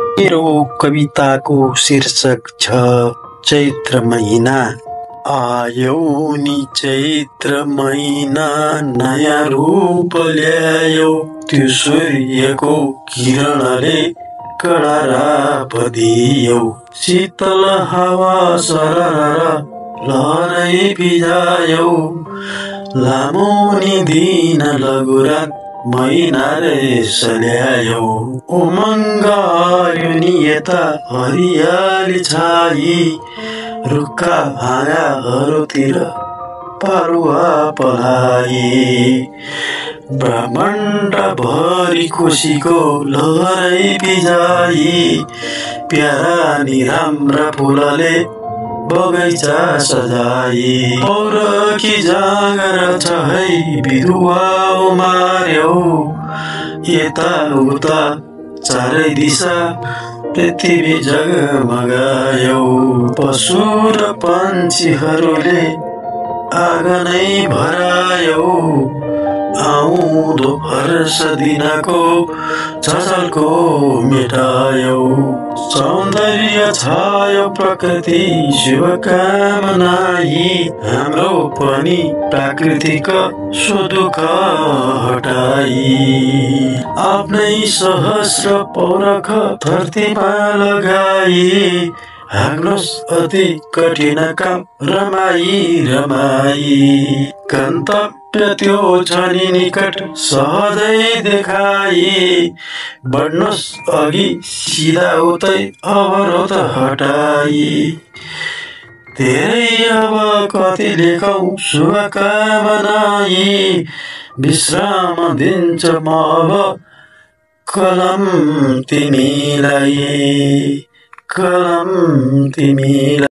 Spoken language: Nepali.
मेरो कविताको शीर्षक छ चैत्र महिना। आयौ नि चैत्र महिना, नयाँ रूप ल्यायो त्यो सूर्यको किरणले कडा राप दियो। शीतल हावा सरर लहरै भिजायो, लामो नि दिन लघु रात महिना रेस ल्यायो। उमङ्ग आयो नि यता हरियाली छाई, रुखका भागाहरूतिर पारुवा पलाए। ब्रह्माण्ड भरि खुसीको लहरै भिजाई, प्यारा नि राम्रा फुलले बगैँचा सजाई। और कि जाँगर छ है बिरुवा उमार्यो, यता उता चारै दिशा पृथ्वी जगमगायो। पशु र पन्छीहरूले आँगनै भरायो, आउँदो हर्ष दिनको झलको मेटायो। सौन्दर्य छायो प्रकृति शुभकामनाई, हाम्रो पनि प्राकृतिक सुदुःख हटाई। आफ्नै सहस्र पौरख धरतीमा लगाई, हाँक्नुहोस् अति कठिन काम रमाई रमाई। गन्तव्य त्यो छ नि निकट सहजै देखाई, बढ्नुहोस् अघि सिधा उतै अवरोध हटाई। धेरै अब कति लेखौँ शुभकामनाई, विश्राम दिन्छ म अब कलम तिमीलाई, कलम तिमीलाई।